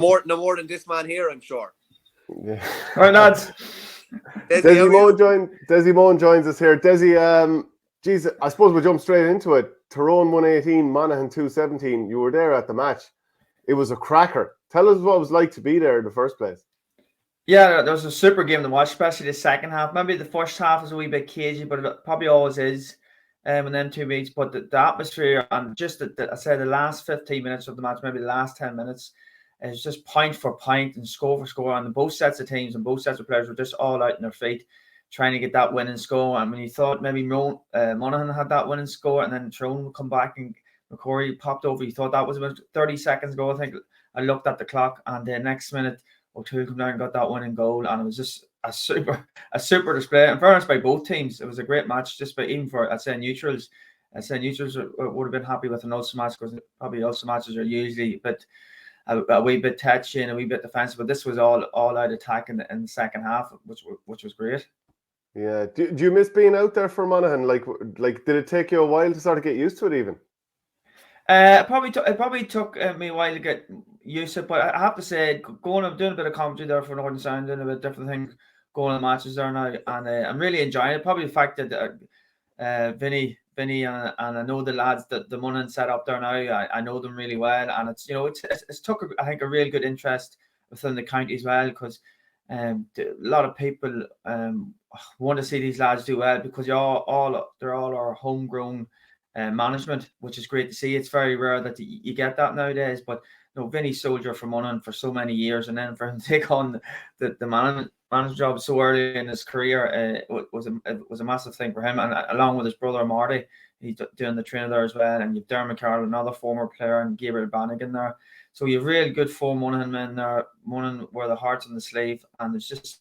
No more than this man here, I'm sure. Yeah. All right, lads. Dessie Mone joins us here. Dessie, geez, I suppose we'll jump straight into it. Tyrone 118, Monaghan 217. You were there at the match. It was a cracker. Tell us what it was like to be there in the first place. Yeah, there was a super game to watch, especially the second half. Maybe the first half was a wee bit cagey, but it probably always is in them 2 weeks. But the atmosphere and just I say the last 15 minutes of the match, maybe the last 10 minutes, is just point for point and score for score. And both sets of teams and both sets of players were just all out in their feet, trying to get that winning score. And when you thought maybe Monaghan had that winning score, and then Tyrone would come back and McCrory popped over, you thought that was about 30 seconds ago. I think I looked at the clock, and the next minute O'Toole came down and got that winning goal, and it was just a super display. In fairness, by both teams, it was a great match. Just by even for neutrals would have been happy with an Ulster match, because probably Ulster matches are usually a wee bit touchy and a wee bit defensive, but this was all out attack in the second half, which was great. Yeah. Do you miss being out there for Monaghan? Like, did it take you a while to sort of get used to it even? It probably took me a while to get used to it, but I have to say, I'm doing a bit of commentary there for Northern Sound, doing a bit of different things, going on matches there now, and I'm really enjoying it. Probably the fact that Vinny and I know the lads that the Monaghan set up there now. I know them really well, and it's took I think a really good interest within the county as well, because a lot of people want to see these lads do well, because they're all our homegrown management, which is great to see. It's very rare that you get that nowadays, but Vinny soldier for Monaghan for so many years, and then for him to take on the management job so early in his career, it was a massive thing for him, and along with his brother Marty, he's doing the training there as well, and you've Dermot Carroll, another former player, and Gabriel Bannigan there. So you've really good full Monaghan men there. Monaghan were the hearts on the sleeve, and it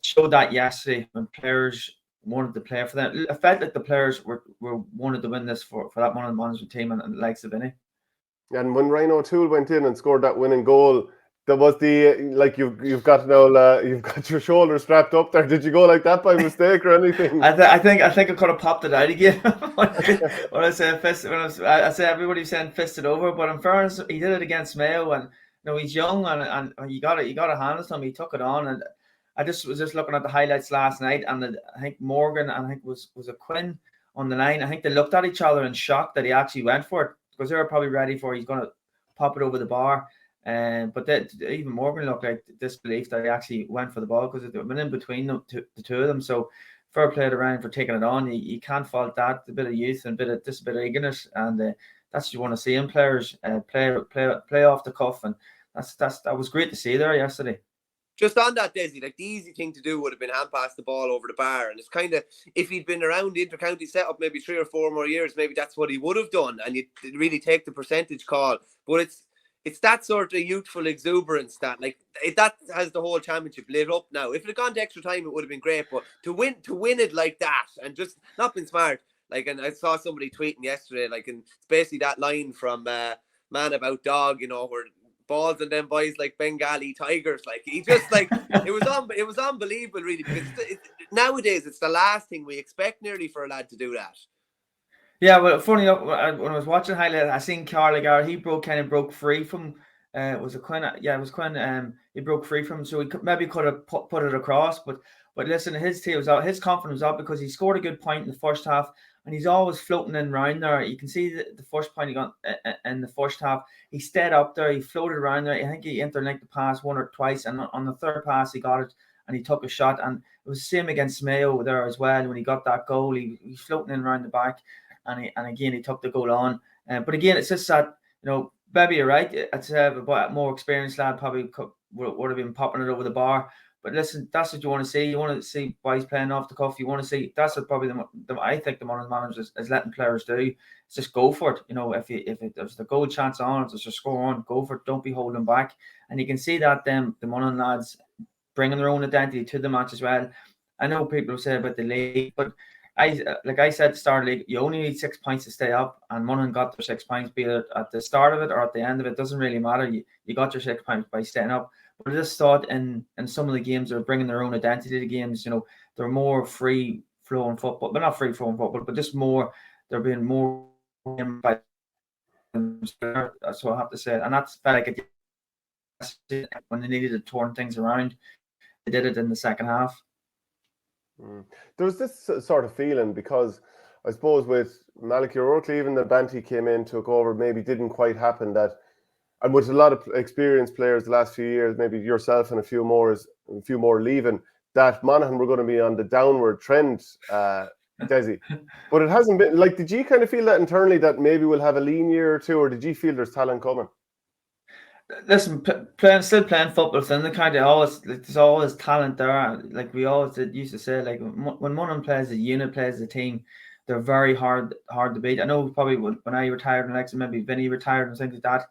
showed that yesterday when players wanted to play for them. I felt like the players were wanted to win this for that Monaghan management team and the likes of Vinny. And when Ryan O'Toole went in and scored that winning goal, there was you've got your shoulder strapped up there. Did you go like that by mistake or anything? I think I could have popped it out again when I say fist. I say everybody saying fisted over, but in fairness, he did it against Mayo, and he's young, and you got to handle him. He took it on, and I was just looking at the highlights last night, and I think Morgan and I think was a Quinn on the line. I think they looked at each other in shock that he actually went for it, because they were probably ready for he's going to pop it over the bar. But even Morgan looked like disbelief that he actually went for the ball, because it went in between the two of them. So fair play to Ryan for taking it on. You can't fault that. A bit of youth and a bit of eagerness, and that's what you want to see in players play off the cuff, and that was great to see there yesterday. Just on that, Dessie, like the easy thing to do would have been hand pass the ball over the bar, and it's kind of, if he'd been around the inter-county setup maybe 3 or 4 more years, maybe that's what he would have done, and you'd really take the percentage call. But it's that sort of youthful exuberance that that has the whole championship lit up now. If it had gone to extra time, it would have been great, but to win it like that and just not been smart. And I saw somebody tweeting yesterday, and it's basically that line from Man About Dog, where balls and them boys like Bengali tigers. He just it was unbelievable, really, because nowadays it's the last thing we expect nearly for a lad to do that. Yeah, well, funny enough, when I was watching highlight, I seen Carligar. He broke free from. Was it Quinn? Yeah, it was Quinn. He broke free from him, so he could have put it across. But listen, his team was out. His confidence was up because he scored a good point in the first half, and he's always floating in around there. You can see the first point he got in the first half. He stayed up there. He floated around there. I think he interlinked the pass one or twice, and on the third pass he got it and he took a shot. And it was the same against Mayo there as well. When he got that goal, he's floating in around the back. And again, he took the goal on. But again, it's just that, maybe you're right. I'd say a more experienced lad probably would have been popping it over the bar. But listen, that's what you want to see. You want to see boys playing off the cuff. You want to see, that's what probably I think the Monaghan manager is letting players do. It's just go for it. If there's the goal chance on, if there's a score on, go for it. Don't be holding back. And you can see that the Monaghan lads bringing their own identity to the match as well. I know people say about the league, but I said at the start of the league, you only need 6 points to stay up, and Monaghan got their 6 points, be it at the start of it or at the end of it. Doesn't really matter. You got your 6 points by staying up. But I just thought in some of the games they're bringing their own identity to the games. They're more free flowing football, but not free flowing football, but just more. They're being more. That's what I have to say, and that's felt like when they needed to turn things around. They did it in the second half. There was this sort of feeling, because I suppose with Malachy O'Rourke leaving, the Banty came in, took over, maybe didn't quite happen that, and with a lot of experienced players the last few years, maybe yourself and a few more leaving, that Monaghan were going to be on the downward trend, Dessie. But it hasn't been. Like, did you kind of feel that internally, that maybe we'll have a lean year or two, or did you feel there's talent coming? Listen, still playing football, so there's always talent there. Like we always used to say, like when Monaghan plays a unit, plays a team, they're very hard to beat. I know probably when I retired, and Alexa, maybe Vinny retired and things like that,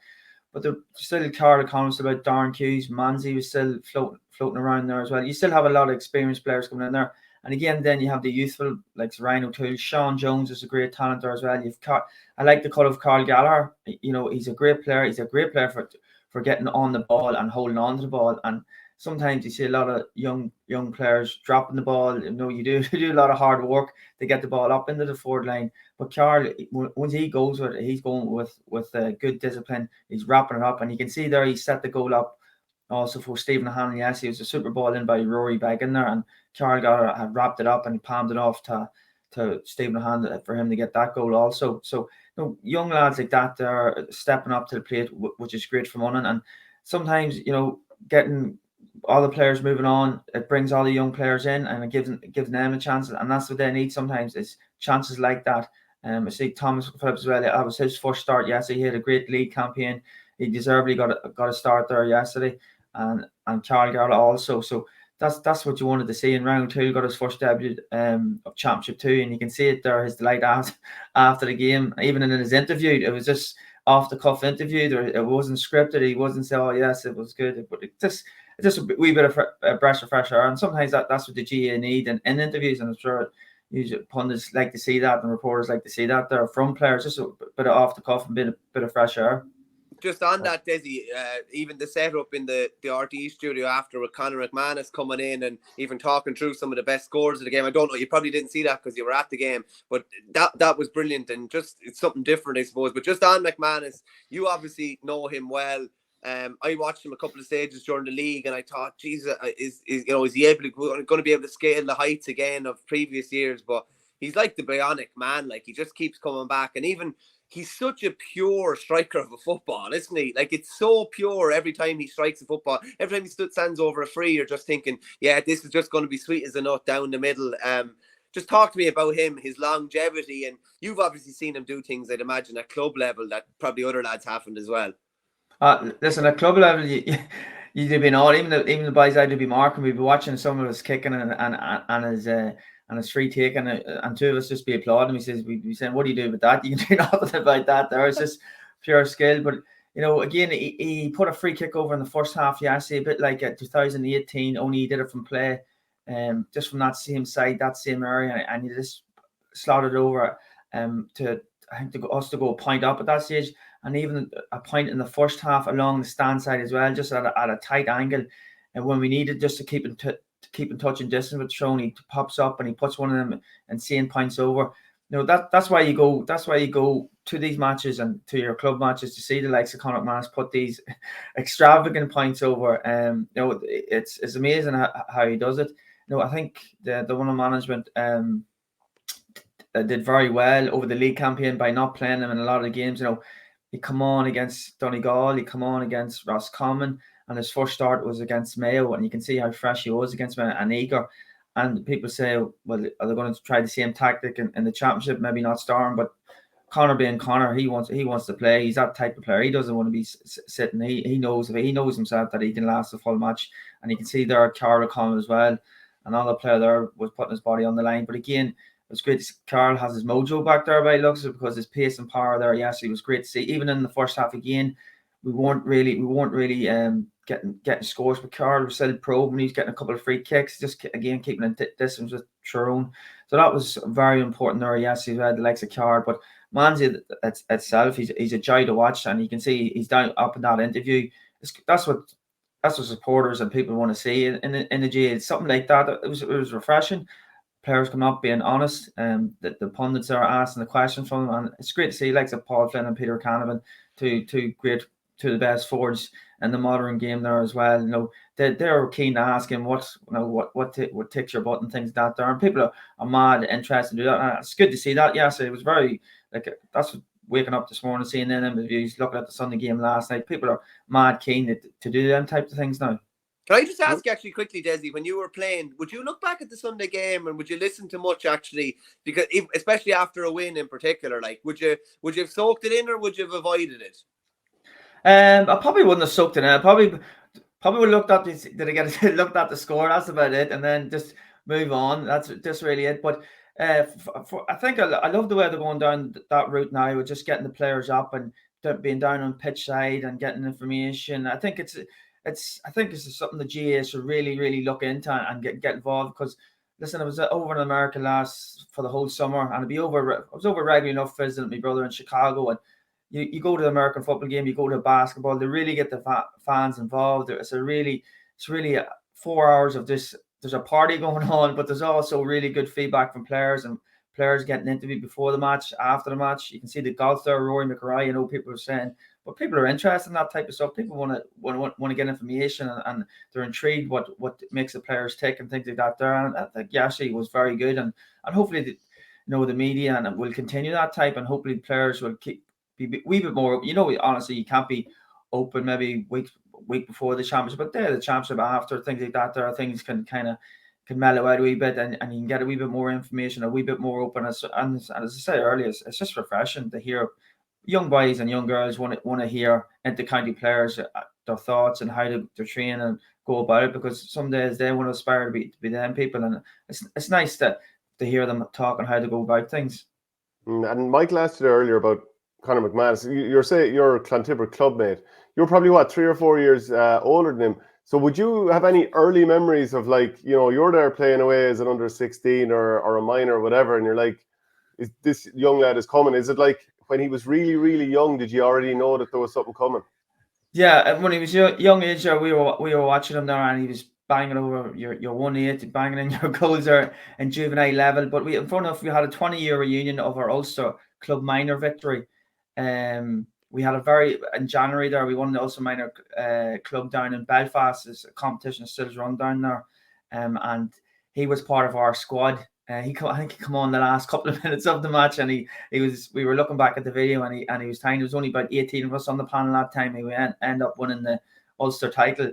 but they're still Carl comments about Darren Hughes, Manzi was still floating around there as well. You still have a lot of experienced players coming in there, and again, then you have the youthful like Ryan O'Toole, Sean Jones is a great talent there as well. I like the cut of Carl Gallagher. You know, he's a great player. He's a great player for getting on the ball and holding on to the ball. And sometimes you see a lot of young players dropping the ball. You know, you do a lot of hard work to get the ball up into the forward line. But Carl, once he goes with it, he's going with good discipline. He's wrapping it up, and you can see there he set the goal up also for Stephen Hanlon. Yes, it was a super ball in by Rory back in there, and Carl had wrapped it up and palmed it off to Stephen Hanlon for him to get that goal also. So, young lads like that, they're stepping up to the plate, which is great for Monaghan. And sometimes, getting all the players moving on, it brings all the young players in, and it gives them a chance. And that's what they need sometimes, is chances like that. I see Thomas Phillips as well. That was his first start yesterday. He had a great league campaign. He deservedly got a start there yesterday, and Carl Garla also. So that's what you wanted to see. In round two, got his first debut of Championship 2, and you can see it there, his delight after the game. Even in his interview, it was just off the cuff interview. It wasn't scripted. He wasn't saying, "Oh yes, it was good," but it's just a wee bit of fresh air. And sometimes that's what the GA need in interviews, and I'm sure usually pundits like to see that, and reporters like to see that there from players, just a bit of off the cuff and bit of fresh air. Just on that, Dessie, even the setup in the RTE studio after, with Conor McManus coming in and even talking through some of the best scores of the game. I don't know, you probably didn't see that because you were at the game, but that was brilliant, and just it's something different, I suppose. But just on McManus, you obviously know him well. I watched him a couple of stages during the league, and I thought, Jesus, is he going to be able to scale the heights again of previous years? But he's like the bionic man. Like, he just keeps coming back, and even he's such a pure striker of a football, isn't he? Like, it's so pure every time he strikes a football. Every time he stands over a free, you're just thinking, yeah, this is just going to be sweet as a nut down the middle. Just talk to me about him, his longevity, and you've obviously seen him do things, I'd imagine, at club level that probably other lads haven't as well. Listen, at club level, you'd have been all, even the boys I'd be marking, we'd be watching some of us kicking and his free taking, and two of us just be applauding. We'd be saying, "What do you do with that? You can do nothing about that." There, it's just pure skill. But again, he put a free kick over in the first half yesterday, a bit like 2018. Only he did it from play, just from that same side, that same area, and he just slotted over to, I think, us to go a point up at that stage. And even a point in the first half along the stand side as well, just at a tight angle. And when we needed just to keep in touch and distance with Tyrone, he pops up and he puts one of them and seeing points over. That's why you go. That's why you go to these matches and to your club matches, to see the likes of Conor McManus put these extravagant points over. It's amazing how he does it. I think the one management did very well over the league campaign by not playing him in a lot of the games. He come on against Donegal, he come on against Roscommon, and his first start was against Mayo, and you can see how fresh he was against Mayo and eager. And people say, well, are they going to try the same tactic in the championship? Maybe not starting, but Conor being Conor, he wants to play. He's that type of player. He doesn't want to be sitting. He knows himself that he can last the full match, and you can see there Carl coming as well. Another player there was putting his body on the line, but again, it's great to see Carl has his mojo back there by looks of it, because his pace and power there, yes, it was great to see. Even in the first half again, we weren't really getting scores, but Carl was still probing. He was getting a couple of free kicks, just again keeping in distance with Tyrone. So that was very important there. Yes, he had the likes of Carl, but Manzi itself, he's a joy to watch, and you can see he's down up in that interview. That's what supporters and people want to see in the GA. It's something like that. It was refreshing. Players come up being honest, that the pundits are asking the questions from them, and it's great to see likes of Paul Flynn and Peter Canavan, two great two of the best forwards in the modern game there as well. You know, they're keen to ask him what ticks your butt and things like that there. And people are mad interested to do that. And it's good to see that. Yes, it was very that's waking up this morning, seeing them reviews, looking at the Sunday game last night. People are mad keen to do them types of things now. Can I just ask actually quickly, Dessie, when you were playing, would you look back at the Sunday game and would you listen to much actually? Because especially after a win in particular, like would you have soaked it in or would you have avoided it? I probably wouldn't have soaked it in. I probably would have looked at looked at the score. That's about it, and then just move on. That's just really it. But I think I love the way they're going down that route now, with just getting the players up and being down on pitch side and getting information. I think it's something the GA should really look into and get involved, because listen, I was over in America for the whole summer, and I was over regularly enough visiting my brother in Chicago, and you go to the American football game, you go to basketball, they really get the fans involved. It's really 4 hours of this. There's a party going on, but there's also really good feedback from players, and players getting interviewed before the match, after the match. You can see the golf there, Rory McIlroy. I know people are saying, but people are interested in that type of stuff. People want to get information, and they're intrigued what makes the players tick and things like that there. And I think Yashi was very good, and hopefully the media and will continue that type, and hopefully players will be a wee bit more. Honestly, you can't be open maybe week before the championship, but the championship after, things like that there, things can mellow out a wee bit, and you can get a wee bit more information, a wee bit more open. And as I said earlier, it's just refreshing to hear young boys and young girls want to hear inter-county players, their thoughts and how to train and go about it, because some days they want to aspire to be them people, and it's nice to hear them talk on how to go about things. And Michael asked you earlier about Conor McManus. You're a Clontiber clubmate. You're probably 3 or 4 years older than him. So would you have any early memories of, like, you're there playing away as an under 16 or a minor or whatever, and you're like, this young lad is coming? Is it like when he was really, really young, did you already know that there was something coming? Yeah, when he was young age, we were watching him there, and he was banging over your 1-8, banging in your goals there in juvenile level. But we had a 20-year reunion of our Ulster club minor victory. We had in January there, we won the Ulster minor club down in Belfast. As a competition still run down there, and he was part of our squad. I think he came on the last couple of minutes of the match, and we were looking back at the video, and he was tiny. There was only about 18 of us on the panel that time. We end up winning the Ulster title.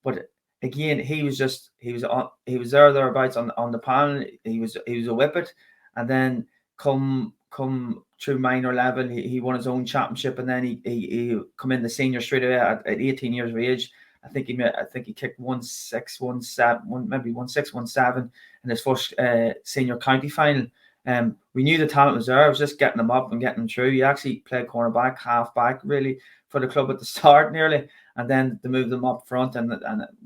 But again, he was there thereabouts on the panel. He was a whippet, and then come through minor level, he won his own championship, and then he come in the senior straight away at 18 years of age. I think he kicked 1-6, maybe 1-6-1-7 in his first senior county final. We knew the talent was there. It was just getting him up and getting him through. He actually played cornerback, half back, really, for the club at the start nearly, and then they moved him up front. And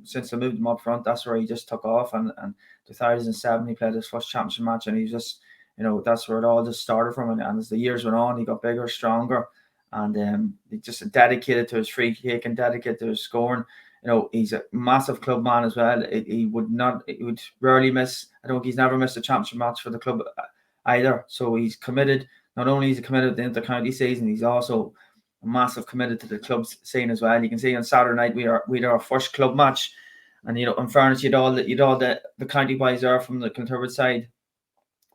since they moved him up front, that's where he just took off. And 2007, he played his first championship match, and he just, that's where it all just started from. And as the years went on, he got bigger, stronger, and he just dedicated to his free kick and dedicated to his scoring. He's a massive club man as well. He would rarely miss. I don't think he's never missed a championship match for the club either. So he's committed. Not only is he committed to the inter-county season, he's also a massive committed to the club's scene as well. You can see on Saturday night we had our first club match, and in fairness, you'd all the county boys there from the Clontiber side.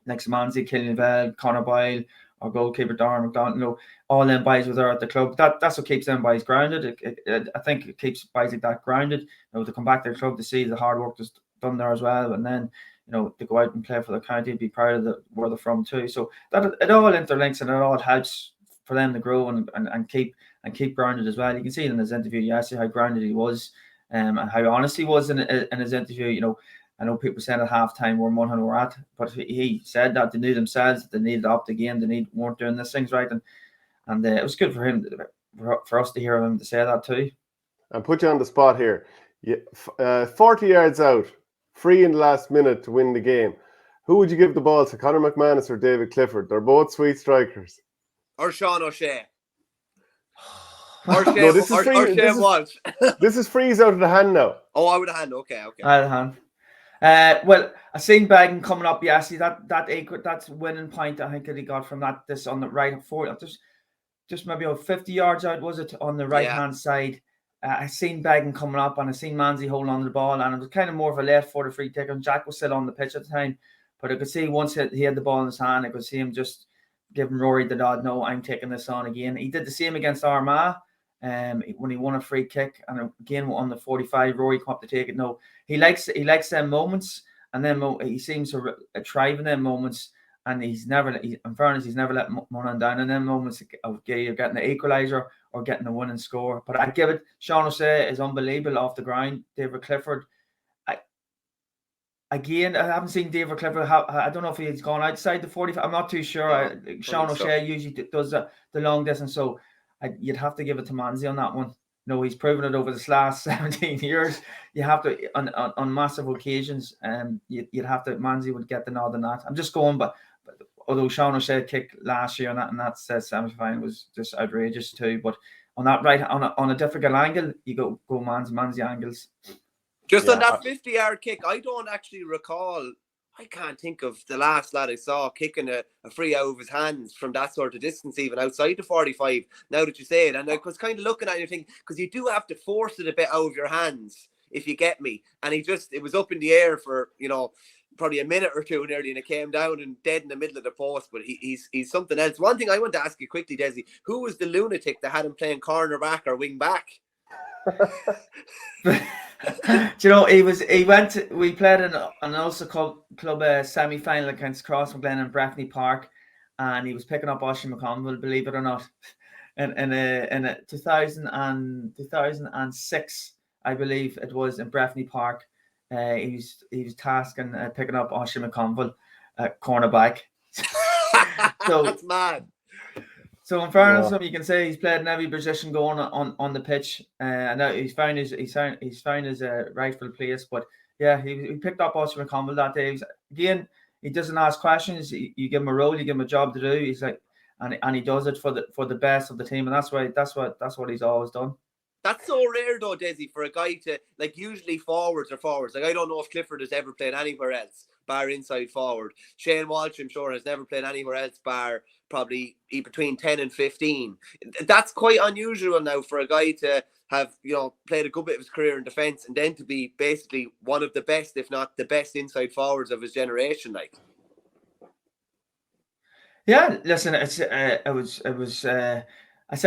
Next to Manzi, Killian Bell, Conor Boyle, our goalkeeper Darren McDonald, all them boys were there at the club. That's what keeps them boys grounded. I think it keeps boys like that grounded. To come back to the club to see the hard work that's done there as well, and then to go out and play for the county, be proud of where they're from too. So that it all interlinks, and it all helps for them to grow and keep grounded as well. You can see it in his interview yesterday how grounded he was, and how honest he was in his interview. I know people saying at halftime we're 100 we're at, but he said that they knew themselves that they needed to up the game, weren't doing these things right, and it was good for him, for us to hear him to say that too. And put you on the spot here. 40 yards out, free in the last minute to win the game. Who would you give the ball to, Conor McManus or David Clifford? They're both sweet strikers. Or Sean O'Shea. This is freeze out of the hand now. Oh, out of the hand. Okay. Out of the hand. Well, I seen Bagan coming up. Yeah, see that's winning point. I think that he got from this on the right forward. just maybe about 50 yards out, was it, on the right-hand side. I seen Beggan coming up, and I seen Manzi holding on to the ball, and it was kind of more of a left-footed free kick, and Jack was still on the pitch at the time. But I could see once he had the ball in his hand, I could see him just giving Rory the nod, no, I'm taking this on again. He did the same against Armagh when he won a free kick, and again on the 45, Rory come up to take it. No, he likes them moments, and then he seems to thrive in them moments. And in fairness, he's never let Monaghan down in them moments of either getting the equaliser or getting the winning score. But I give it, Sean O'Shea is unbelievable off the ground. David Clifford, I haven't seen David Clifford. I don't know if he's gone outside the 45. I'm not too sure. Sean O'Shea usually does the long distance, so you'd have to give it to Manzi on that one. No, he's proven it over this last 17 years. You have to, on massive occasions, you'd have to, Manzi would get the nod on that. I'm just going, but although Sean O'Shea kick last year and that semi-final was just outrageous too. But on that on a difficult angle, you go Manzi angles. Just on that 50-yard kick, I don't actually recall. I can't think of the last lad I saw kicking a free out of his hands from that sort of distance, even outside the 45. Now that you say it, and I was kind of looking at it and thinking, because you do have to force it a bit out of your hands, if you get me. And it was up in the air for, probably a minute or two nearly, and it came down and dead in the middle of the post. But he's something else. One thing I want to ask you quickly, Dessie, who was the lunatic that had him playing cornerback or wing back? We played in an Ulster club semi-final against Crossmaglen in Breffni Park, and he was picking up Oisin McConville, believe it or not, in 2006, I believe it was, in Breffni Park. He was tasking picking up Oisin McConville cornerback. So that's mad. So in fairness, you can say he's played in every position going on the pitch, and now he's found his rightful place. But yeah, he picked up Oisin McConville that day. He doesn't ask questions. You give him a role, you give him a job to do. He's like, and he does it for the best of the team, and that's what he's always done. That's so rare though, Dessie, for a guy to, like, usually forwards are forwards. Like, I don't know if Clifford has ever played anywhere else bar inside forward. Shane Walsh, I'm sure, has never played anywhere else bar probably between 10 and 15. That's quite unusual now for a guy to have, played a good bit of his career in defence and then to be basically one of the best, if not the best inside forwards of his generation. Like, yeah, listen, I said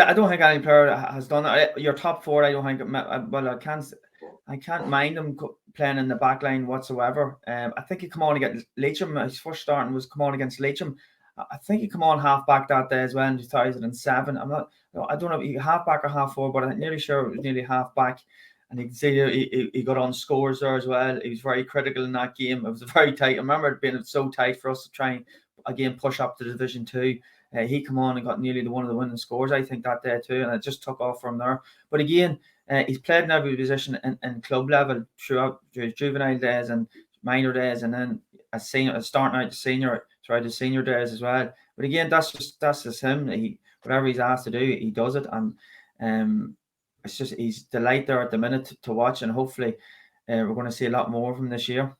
I don't think any player has done that. Your top four, I don't think. Well, I can't mind him playing in the back line whatsoever. I think he come on against Leitrim. His first starting was come on against Leitrim. I think he come on half back that day as well in 2007. I don't know if he half back or half forward, but I'm nearly sure it was nearly half back. And you can see he got on scores there as well. He was very critical in that game. It was very tight. I remember it being so tight for us to try and again push up to Division 2. He come on and got nearly one of the winning scores, I think, that day too, and it just took off from there. But again, he's played in every position in club level throughout his juvenile days and minor days, and then starting out throughout his senior days as well. But again, that's just him. Whatever he's asked to do, he does it, and it's just he's delight there at the minute to watch, and hopefully we're going to see a lot more of him this year.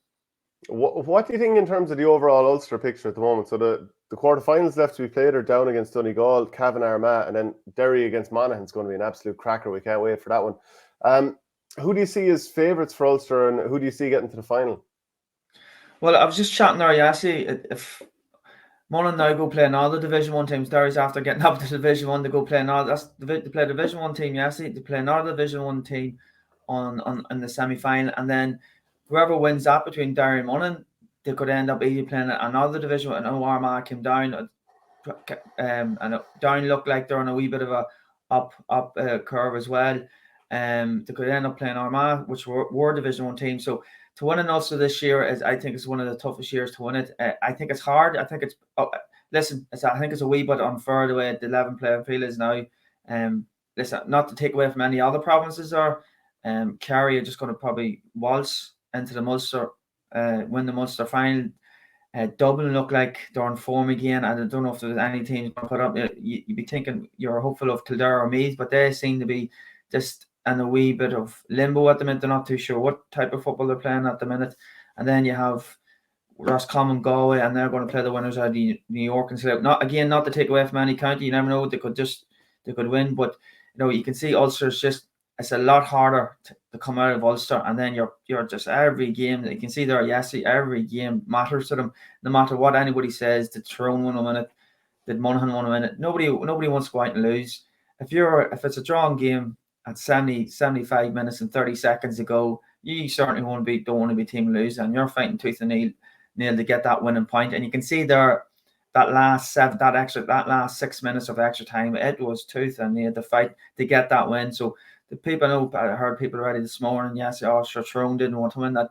What do you think in terms of the overall Ulster picture at the moment? So the quarterfinals left to be played are down against Donegal, Cavan Armagh, and then Derry against Monaghan is going to be an absolute cracker. We can't wait for that one. Who do you see as favourites for Ulster, and who do you see getting to the final? Well, I was just chatting there, Yassi. If Monaghan now go play another Division 1 teams, Derry's after getting up to Division 1 to go play another. They play Division 1 team, Yassi. They play another Division 1 team on the semi-final, and then whoever wins that between Derry and Monaghan, they could end up either playing another division. And Armagh came down, and down looked like they're on a wee bit of a up curve as well. They could end up playing Armagh, which were Division 1 team. So to win an Ulster this year I think it's one of the toughest years to win it. I think it's hard. I think I think it's a wee bit unfair the way the 11 playing field is now. Listen, not to take away from any other provinces there. Kerry are just going to probably waltz into the Munster, win the Munster final. Dublin look like they're on form again. I don't know if there's any teams going to put up. You'd be thinking you're hopeful of Kildare or Meath, but they seem to be just in a wee bit of limbo at the minute. They're not too sure what type of football they're playing at the minute. And then you have Roscommon, Galway, and they're going to play the winners out of New York and Slough. Not to take away from any county. You never know. They could just win. But you can see Ulster's just, it's a lot harder to come out of Ulster, and then you're just every game. You can see there, every game matters to them, no matter what anybody says. Did Tyrone win a minute? Did Monaghan win a minute? Nobody wants to go out and lose. If it's a drawn game at 75 minutes and 30 seconds to go, you certainly don't want to be team lose, and you're fighting tooth and nail to get that winning point. And you can see there that last 6 minutes of extra time, it was tooth and nail to fight to get that win. So the people, I heard people already this morning, Tyrone didn't want to win that.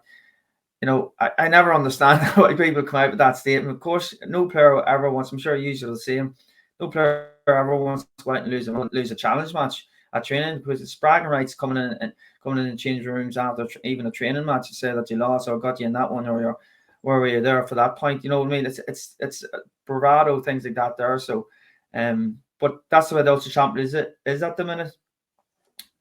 I never understand why people come out with that statement. Of course, no player ever wants, I'm sure you will see him, no player ever wants to go out and lose a challenge match at training, because it's bragging rights coming in changing rooms after even a training match to say that you lost or got you in that one, or where were you there for that point? You know what I mean? It's bravado, things like that there. So, but that's the way the Ulster champion is at the minute,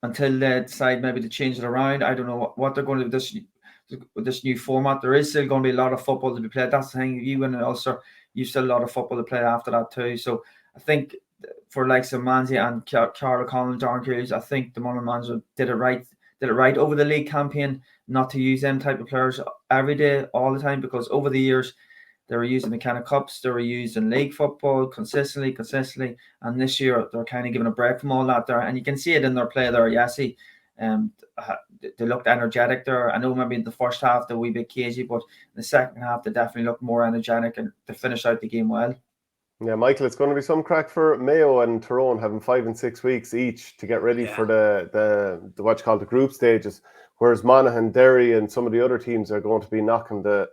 until they decide maybe to change it around. I don't know what they're going to do with this new format. There is still going to be a lot of football to be played. That's the thing. You win in Ulster, you've still a lot of football to play after that too. So I think for likes of Manzi and Carla Collins, Darren Hughes, I think the Monaghan manager did it right over the league campaign, not to use them type of players every day, all the time, because over the years they were using the kind of cups, they were used in league football consistently, and this year they're kind of giving a break from all that there, and you can see it in their play there. Yessie, they looked energetic there. I know maybe in the first half they're a wee bit cagey, but in the second half they definitely looked more energetic and to finish out the game well. Yeah, Michael, it's going to be some crack for Mayo and Tyrone having 5 and 6 weeks each to get ready for the what you call the group stages, whereas Monaghan, Derry and some of the other teams are going to be knocking the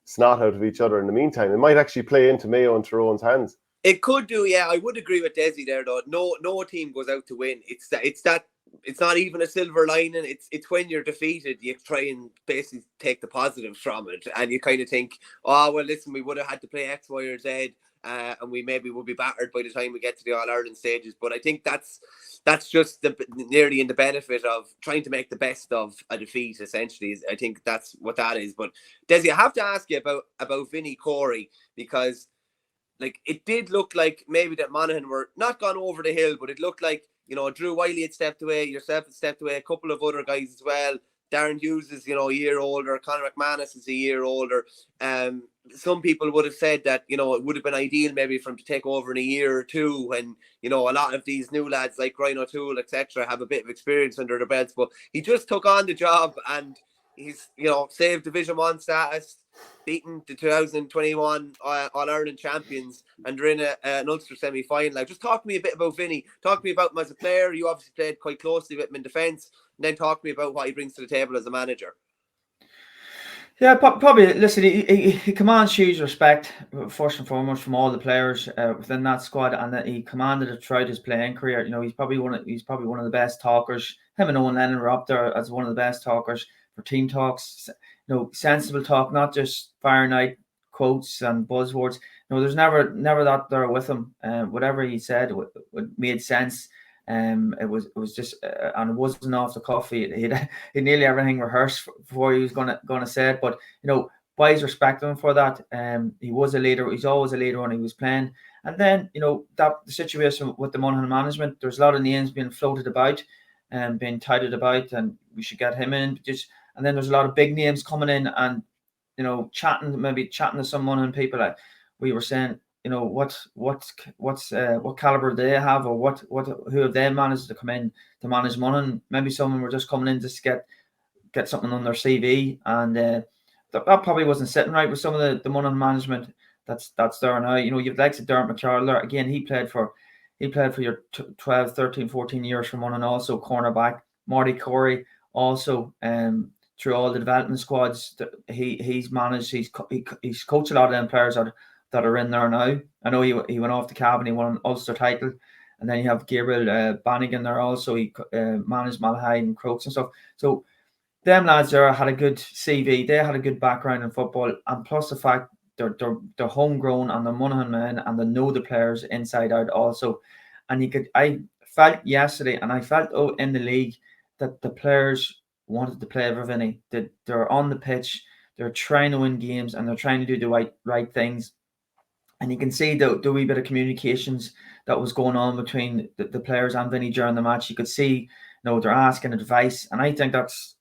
snot out of each other in the meantime. It might actually play into Mayo and Tyrone's hands. It could do, yeah. I would agree with Dessie there, though. No team goes out to win. It's not even a silver lining. It's when you're defeated, you try and basically take the positives from it, and you kind of think, oh well, listen, we would have had to play X, Y, or Z. And we maybe will be battered by the time we get to the All-Ireland stages. But I think that's just nearly in the benefit of trying to make the best of a defeat, essentially. I think that's what that is. But Dessie, I have to ask you about Vinny Corey, because it did look like maybe that Monaghan were not gone over the hill, but it looked like, Drew Wiley had stepped away, yourself had stepped away, a couple of other guys as well. Darren Hughes is, a year older. Conor McManus is a year older. Some people would have said that, it would have been ideal maybe for him to take over in a year or two when, a lot of these new lads like Ryan O'Toole, etc., have a bit of experience under their belts. But he just took on the job, and he's, saved Division 1 status, beaten the 2021 All-Ireland champions, and they're in an Ulster semi-final. Just talk to me a bit about Vinny. Talk to me about him as a player. You obviously played quite closely with him in defence. And then talk to me about what he brings to the table as a manager. Yeah, probably. Listen, he commands huge respect, first and foremost, from all the players within that squad, and that he commanded it throughout his playing career. He's probably one of the best talkers. Him and Owen Lennon were up there as one of the best talkers for team talks. Sensible talk, not just firing out quotes and buzzwords. There's never that there with him. Whatever he said made sense. It was just and it wasn't off the cuff. He nearly everything rehearsed before he was gonna say it. But boys respect him for that. He was a leader. He's always a leader when he was playing. And then that the situation with the Monaghan management, there's a lot of names being floated about and being touted about, and we should get him in. And then there's a lot of big names coming in and chatting to some Monaghan people. Like we were saying, what caliber they have, or who have they managed to come in to manage Monaghan? Maybe someone were just coming in just to get something on their CV, and that probably wasn't sitting right with some of the Monaghan management that's there now. You've likes of Dermot McCarroll there. Again, he played for your 12, 13, 14 years for Monaghan, also cornerback. Marty Corey also through all the development squads he's managed. He's coached a lot of them players that are in there now. I know he went off to Cavan, he won an Ulster title, and then you have Gabriel Bannigan there also. He managed Malahide and Crokes and stuff. So them lads there had a good CV. They had a good background in football, and plus the fact they're homegrown and they're Monaghan men and they know the players inside out also. And I felt yesterday, and I felt in the league, that the players wanted to play for Vinny. That they're on the pitch, they're trying to win games, and they're trying to do the right things. And you can see the wee bit of communications that was going on between the players and Vinny during the match. You could see, they're asking advice, and I think that's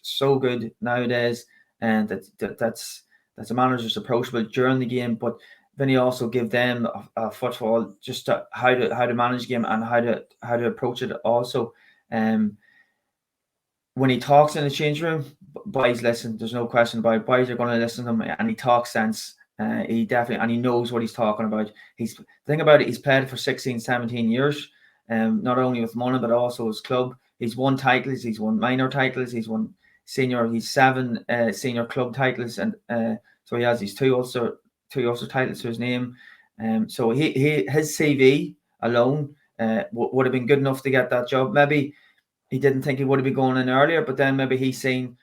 so good nowadays, and that's a manager's approachable during the game. But Vinny also give them a footfall just to how to manage the game and how to approach it also. When he talks in the change room, boys listen. There's no question about it. Boys are going to listen to him, and he talks sense. He definitely, and he knows what he's talking about. The thing about it, he's played for 16, 17 years, not only with Monaghan, but also his club. He's won titles, he's won minor titles, he's won senior, he's 7 senior club titles, and so he has these two Ulster titles to his name. So his CV alone would have been good enough to get that job. Maybe he didn't think he would have been going in earlier, but then maybe he's seen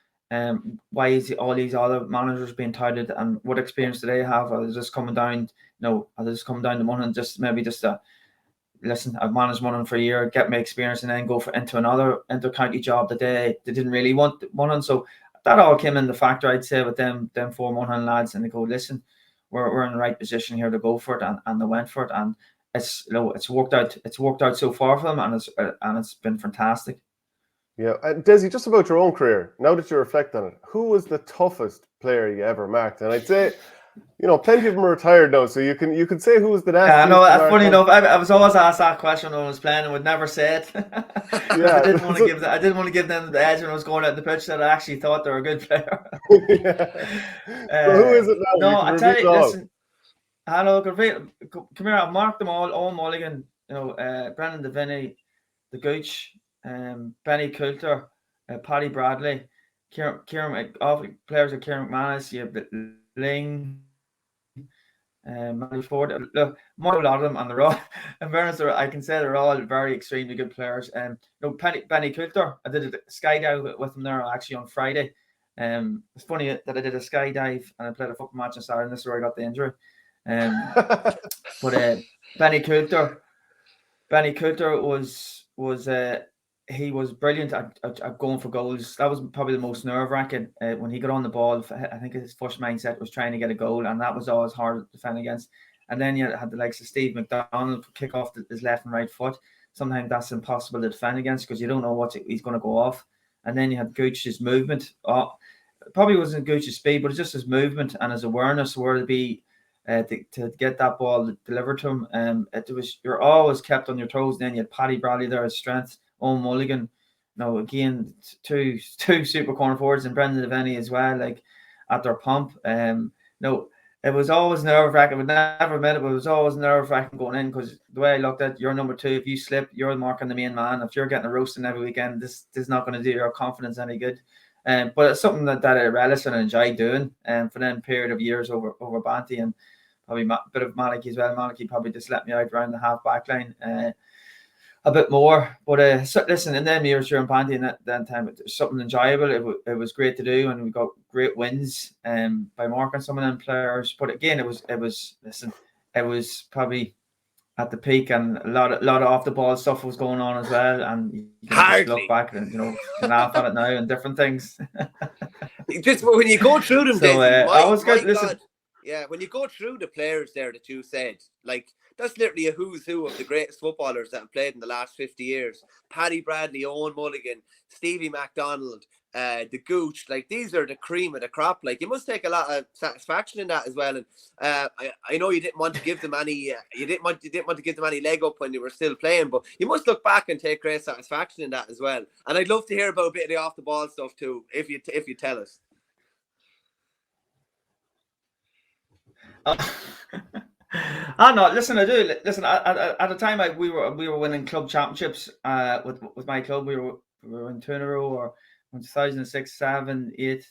why is all these other managers being touted, and what experience do they have? Are they just coming down? Are they just coming down to Monaghan just to listen? I've managed Monaghan for a year, get my experience, and then go into another inter-county job that they didn't really want Monaghan. So that all came into factor, I'd say, with them 4 Monaghan lads, and they go, listen, we're in the right position here to go for it, and they went for it, and it's worked out. It's worked out so far for them, and it's been fantastic. Yeah, Dessie, just about your own career, now that you reflect on it, who was the toughest player you ever marked? And I'd say, plenty of them are retired now, so you can say who was the last. Yeah, I know. Funny enough, I was always asked that question when I was playing, and would never say it. Yeah, I didn't want to give them the edge when I was going out the pitch that I actually thought they were a good player. So who is it now? No, I tell you, listen. Hello, come here. I've marked them all. Owen Mulligan, Brendan the Vinny, the Gooch, Benny Coulter, Paddy Bradley, Kieran players like Kieran McManus, you have Ling, Matty Ford. Look, a lot of them, and they're all, in fairness, I can say they're all very extremely good players. Benny Coulter, I did a skydive with him there actually on Friday. It's funny that I did a skydive and I played a football match on Saturday, and this is where I got the injury. But Benny Coulter was he was brilliant at going for goals. That was probably the most nerve-wracking when he got on the ball. I think his first mindset was trying to get a goal, and that was always hard to defend against. And then you had the likes of Steve McDonald kick off his left and right foot. Sometimes that's impossible to defend against because you don't know what he's going to go off. And then you had Gooch's movement. Probably wasn't Gooch's speed, but it's just his movement and his awareness where to be to get that ball delivered to him. You're always kept on your toes. Then you had Paddy Bradley there, his strength. Owen Mulligan, again, two super corner forwards, and Brendan Vinny as well, like at their pump. It was always nerve-wracking. I would never admit it, but it was always nerve-wracking going in because the way I looked at it, you're number 2. If you slip, you're marking the main man. If you're getting a roasting every weekend, this is not going to do your confidence any good. But it's something that I relish and enjoy doing for them period of years over Banty, and probably a bit of Malachy as well. Malachy probably just let me out around the half-back line a bit more. But so, listen, in them years during Banty and that time, it was something enjoyable. It was great to do, and we got great wins by marking some of them players. But again, it was probably at the peak, and a lot of off the ball stuff was going on as well. And you can just look back and laugh at it now and different things. Just when you go through them, so I was good. Listen. God. Yeah, when you go through the players there that you said, like, that's literally a who's who of the greatest footballers that have played in the last 50 years. Paddy Bradley, Owen Mulligan, Stevie McDonald, the Gooch. Like, these are the cream of the crop. Like, you must take a lot of satisfaction in that as well. And I know you didn't want to give them any you didn't want to give them any leg up when they were still playing, but you must look back and take great satisfaction in that as well. And I'd love to hear about a bit of the off the ball stuff too, if you tell us. No, listen, I do. Listen, at the time we were winning club championships with my club. We were in 2 in a row, or in 2006, 7, 8,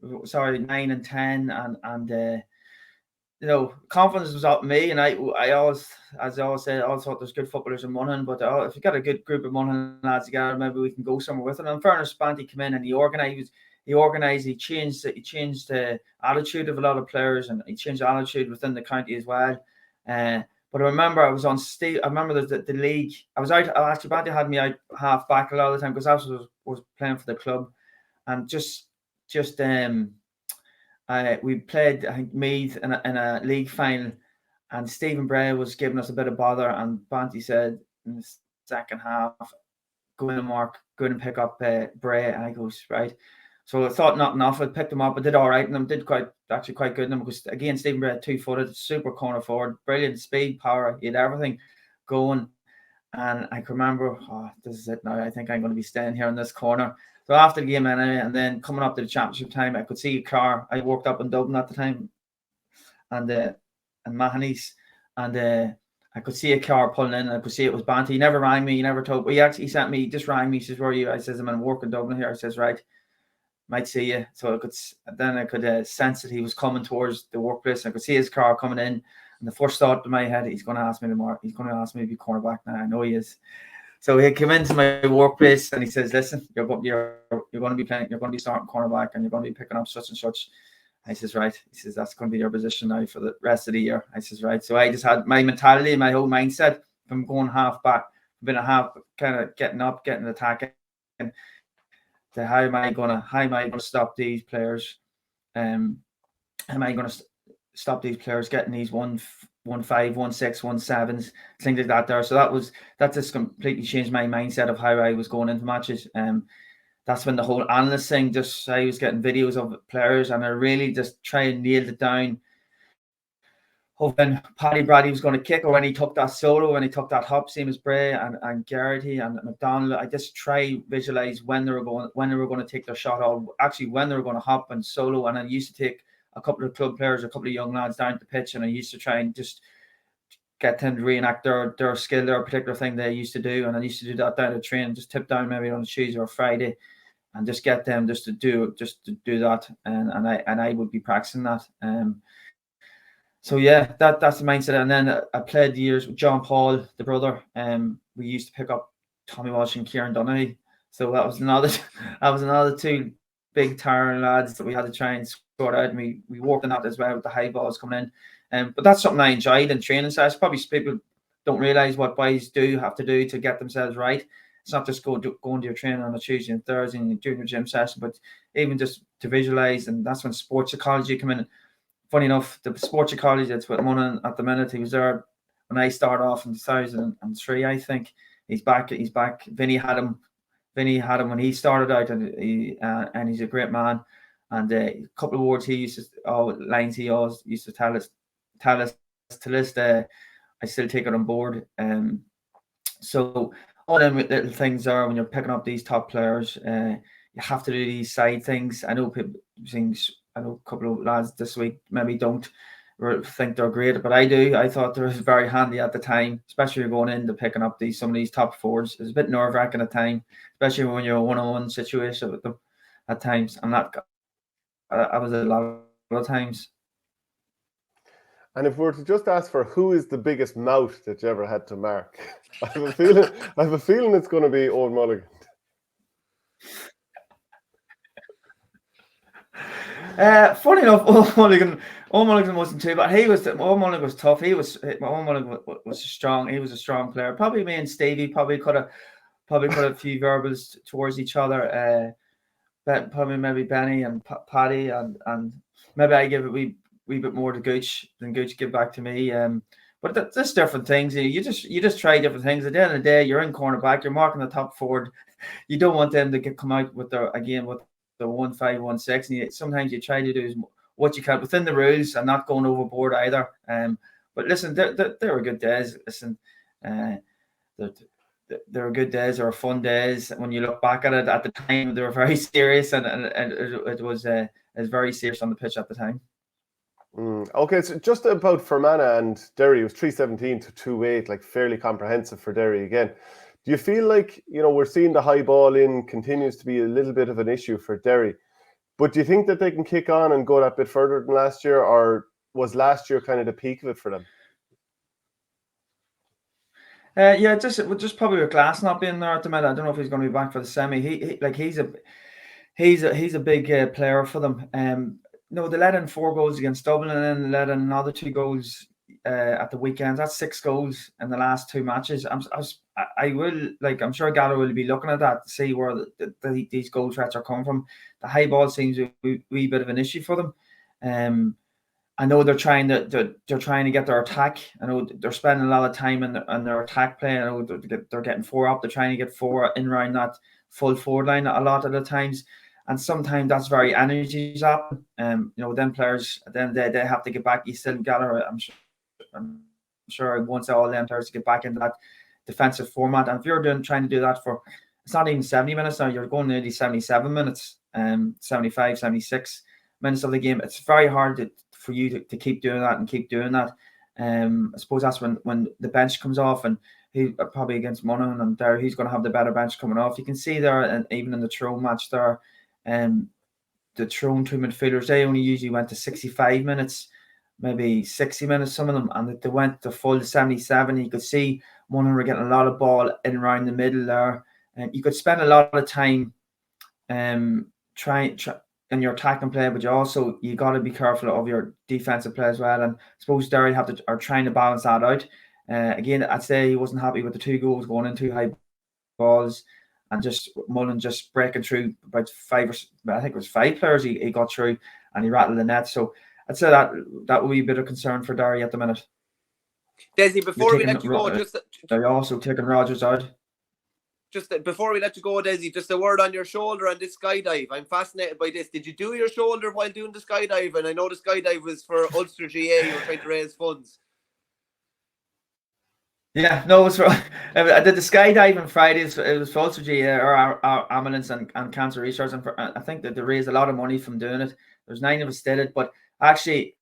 9 and 10, and confidence was up me, and I always, as I always said, I always thought there's good footballers in Monaghan, but if you got a good group of Monaghan lads together, maybe we can go somewhere with it. And in fairness, Banty came in and he organised. He changed the attitude of a lot of players, and he changed the attitude within the county as well. But I remember I was on stage. I remember the league. I was out. Actually, Banty had me out half back a lot of the time because I was playing for the club, and we played, I think, Meath in a league final, and Stephen Bray was giving us a bit of bother, and Banty said in the second half, go in and mark, go in and pick up Bray, and I goes, right. So I thought nothing of it, picked him up, I did all right, and did quite good in him, because again, Stephen Bray, 2-footed, super corner forward, brilliant speed, power, he had everything going. And I can remember, this is it now. I think I'm going to be staying here in this corner. So after the game, and then coming up to the championship time, I could see a car. I worked up in Dublin at the time, and Mahoney's, and I could see a car pulling in. And I could see it was Banty. He never rang me. He never told me. He sent me. He just rang me. He says, "Where are you?" I says, "I'm in work in Dublin here." I says, "Right, might see you." So I could sense that he was coming towards the workplace. I could see his car coming in. And the first thought in my head, he's going to ask me tomorrow. He's going to ask me to be cornerback now. I know he is. So he came into my workplace and he says, "Listen, you're going to be playing. You're going to be starting cornerback, and you're going to be picking up such and such." I says, "Right." He says, "That's going to be your position now for the rest of the year." I says, "Right." So I just had my mentality, my whole mindset from going half back, been a half, kind of getting up, getting attacking, to how am I going to stop these players? How am I going to stop these players getting these 1-5, 1-6, 1-7s, things like that there. So that just completely changed my mindset of how I was going into matches. That's when the whole analyst thing, just I was getting videos of players, and I really just try and nail it down. When Paddy Brady was going to kick, or when he took that solo, when he took that hop, same as Bray and Garrity and McDonald, I just try visualize when they were going to take their shot, or actually when they were going to hop and solo. And I used to take a couple of club players, a couple of young lads down to the pitch, and I used to try and just get them to reenact their skill, their particular thing they used to do. And I used to do that down at train, just tip down maybe on a Tuesday or Friday, and just get them just to do that. And I would be practicing that. So yeah, that's the mindset. And then I played years with John Paul, the brother. We used to pick up Tommy Walsh and Kieran Donaghy. So that was another two big Tyrone lads that we had to try and sort out. And we worked on that as well with the high balls coming in. But that's something I enjoyed in training sessions. Probably people don't realise what boys have to do to get themselves right. It's not just going to your training on a Tuesday and Thursday and doing your gym session, but even just to visualise. And that's when sports psychology come in. Funny enough, the sports psychology that's with Mone at the minute. He was there when I started off in 2003, I think. He's back. Vinny had him when he started out, and he's a great man. And a couple of words lines he always used to tell us to this day, I still take it on board. So all them little things are when you're picking up these top players, you have to do these side things. I know a couple of lads this week maybe don't think they're great, but I do. I thought they were very handy at the time, especially going into picking up some of these top forwards. It's a bit nerve-wracking at time, especially when you're a one-on-one situation with them at times. I was a lot of times. And if we were to just ask for who is the biggest mouth that you ever had to mark, I have a feeling it's going to be Owen Mulligan. Funny enough, Owen Mulligan wasn't too bad. Owen Mulligan was tough. Owen Mulligan was strong. He was a strong player. Probably me and Stevie probably could have a few verbals towards each other. But probably maybe Benny and Paddy and maybe I give it a wee bit more to Gooch than Gooch give back to me. But that's different things. You just try different things. At the end of the day, you're in cornerback. You're marking the top forward. You don't want them to come out with the 1-5, 1-6, and sometimes you try to do what you can within the rules and not going overboard either. But listen, there were good days. Listen, there were good days. There were fun days. When you look back at it, at the time, they were very serious, and it was very serious on the pitch at the time. Okay, so just about Fermanagh and Derry, it was 317 to 28, like fairly comprehensive for Derry again. Do you feel like, we're seeing the high ball in continues to be a little bit of an issue for Derry, but do you think that they can kick on and go that bit further than last year, or was last year kind of the peak of it for them? Yeah, just probably with Glass not being there at the minute. I don't know if he's going to be back for the semi. He's a big player for them. No, they let in 4 goals against Dublin, and then let in another 2 goals at the weekend. That's 6 goals in the last 2 matches. I'm sure Gallo will be looking at that to see where these goal threats are coming from. The high ball seems a wee bit of an issue for them. I know they're trying to get their attack. I know they're spending a lot of time in their attack play. I know they're getting 4 up. They're trying to get 4 in around that full forward line a lot of the times. And sometimes that's very energy zapping. Them players at the end of the day, they have to get back. You still got to, I'm sure once all them players to get back into that defensive format. And if you're trying to do that for, it's not even 70 minutes now, you're going nearly 77 minutes, 75, 76 minutes of the game. It's very hard for you to keep doing that and keep doing that. I suppose that's when the bench comes off, and he probably against Monaghan and Derry, he's going to have the better bench coming off. You can see there, and even in the Tyrone match there, the Tyrone 2 midfielders, they only usually went to 65 minutes, maybe 60 minutes, some of them, and they went to full 77. You could see Monaghan were getting a lot of ball in around the middle there, and you could spend a lot of time trying in your attacking play, but you got to be careful of your defensive play as well. And I suppose Derry are trying to balance that out. Again, I'd say he wasn't happy with the 2 goals going in 2 high balls, and just Mullen just breaking through about 5 players he got through, and he rattled the net. So I'd say that would be a bit of concern for Derry at the minute. Dessie, before we let you go, they're also taking Rogers out. Just before we let you go, Dessie, just a word on your shoulder and this skydive. I'm fascinated by this. Did you do your shoulder while doing the skydive? And I know the skydive was for Ulster GA. You were trying to raise funds. Yeah, no, it was for, I did the skydive on Fridays. It was for Ulster GA, or our ambulance and cancer research. And I think that they raised a lot of money from doing it. There's 9 of us did it, but actually,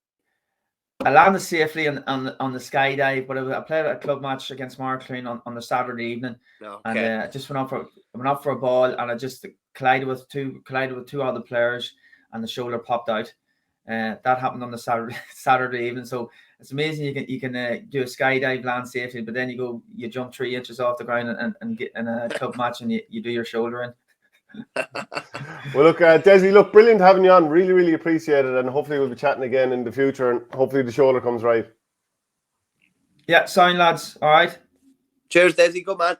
I landed safely on the skydive, but I played a club match against Marklean on the Saturday evening, and I just went up for a ball, and I just collided with two other players, and the shoulder popped out. That happened on the Saturday evening. So it's amazing you can do a skydive, land safely, but then you jump 3 inches off the ground and get in a club match, and you do your shoulder in. Well, look, Dessie, look, brilliant having you on. Really, really appreciate it, and hopefully we'll be chatting again in the future, and hopefully the shoulder comes right. Yeah, sound lads. All right. Cheers, Dessie. Good man.